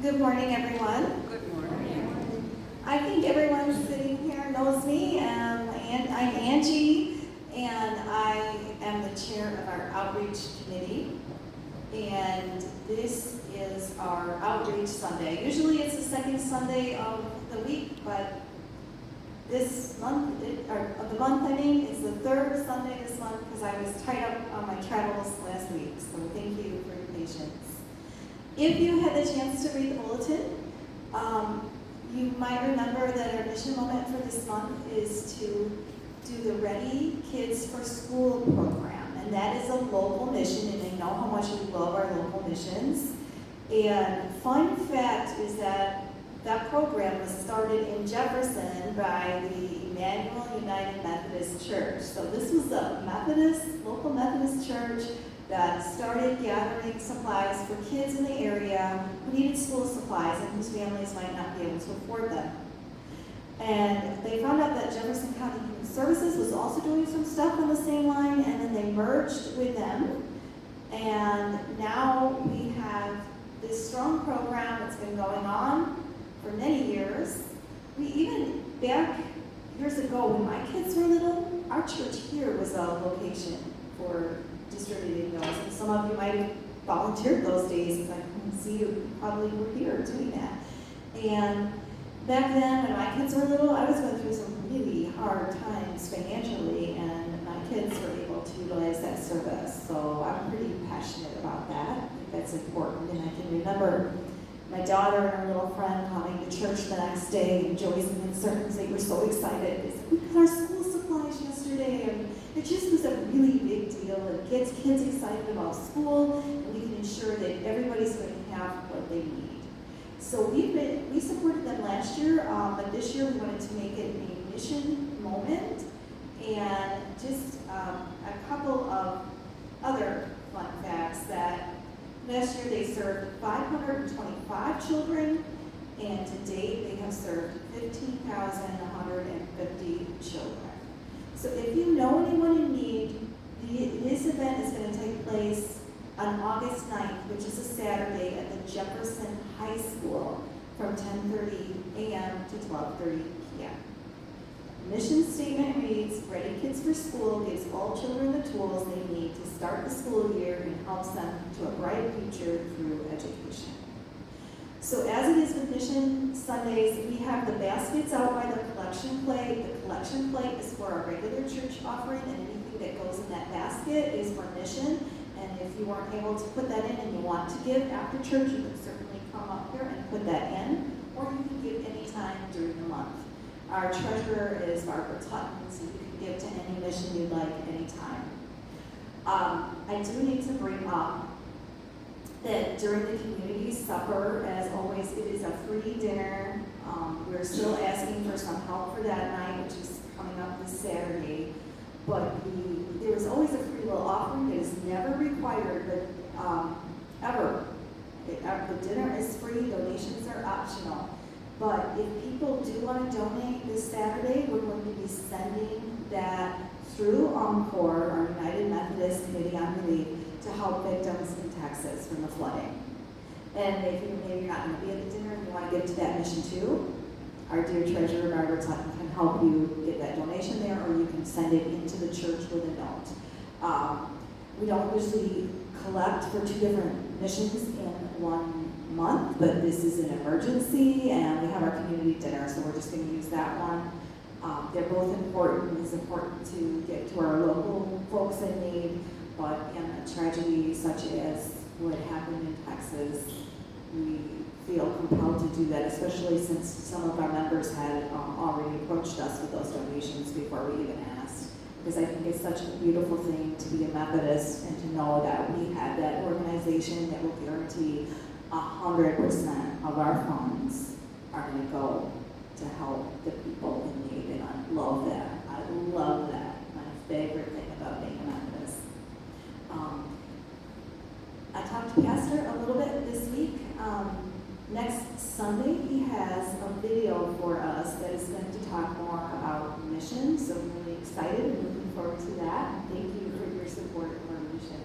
Good morning, everyone. Good morning. I think everyone sitting here knows me. I'm Angie, and I am the chair of our outreach committee. And this is our outreach Sunday. Usually it's the second Sunday of the week, but this month, of the month, is the third Sunday this month because I was tied up on my travels last week. So thank you for your patience. If you had the chance to read the bulletin, you might remember that our mission moment for this month is to do the Ready Kids for School program. And that is a local mission, and I know how much we love our local missions. And fun fact is that that program was started in Jefferson by the Emmanuel United Methodist Church. So this was a local Methodist church that started gathering supplies for kids in the area who needed school supplies and whose families might not be able to afford them. And they found out that Jefferson County Human Services was also doing some stuff on the same line, and then they merged with them. And now we have this strong program that's been going on for many years. We even, back years ago when my kids were little, our church here was a location for distributing those, and some of you might have volunteered those days, because I can see you probably were here doing that. And back then, when my kids were little, I was going through some really hard times financially, and my kids were able to utilize that service. So I'm pretty passionate about that. I think that's important, and I can remember my daughter and her little friend coming to church the next day, and Joyce and concerns, they were so excited. They said, "We got our school supplies yesterday," and it just was a really big deal. It gets kids excited about school, and we can ensure that everybody's going to have what they need. So we supported them last year, but this year we wanted to make it a mission moment, and just a couple of other fun facts that last year they served 525 children, and to date they have served 15,150 children. So if you know anyone in need, this event is going to take place on August 9th, which is a Saturday, at the Jefferson High School from 10:30 a.m. to 12:30 p.m. Mission statement reads, "Ready Kids for School gives all children the tools they need to start the school year and helps them to a bright future through education." So as it is with Mission Sundays, we have the baskets out by the collection plate. The collection plate is for our regular church offering, and anything that goes in that basket is for mission. And if you weren't able to put that in and you want to give after church, you can certainly come up here and put that in, or you can give anytime during the month. Our treasurer is Barbara Tutton, so you can give to any mission you'd like anytime. I do need to bring up that during the community supper, as always, it is a free dinner. We're still asking for some help for that night, which is coming up this Saturday. But there is always a free will offering that is never required, but ever. The dinner is free, donations are optional. But if people do want to donate this Saturday, we're going to be sending that through Encore, our United Methodist Committee on Relief, to help victims in Texas from the flooding. And if maybe you're not going to be at the dinner and you want to give to that mission too, our dear treasurer, Barbara Tutton, can help you get that donation there, or you can send it into the church with a note. We don't usually collect for two different missions in 1 month, but this is an emergency, and we have our community dinner, so we're just going to use that one. They're both important. It's important to get to our local folks in need, but in a tragedy such as what happened in Texas, we feel compelled to do that, especially since some of our members had already approached us with those donations before we even asked. Because I think it's such a beautiful thing to be a Methodist and to know that we have that organization that will guarantee 100% of our funds are going to go to help the people in need, and I love that. I love that. My favorite thing about being a Methodist. I talked to Pastor a little bit this week. Next Sunday, he has a video for us that is going to talk more about missions, so I'm really excited and looking forward to that. Thank you for your support of our mission.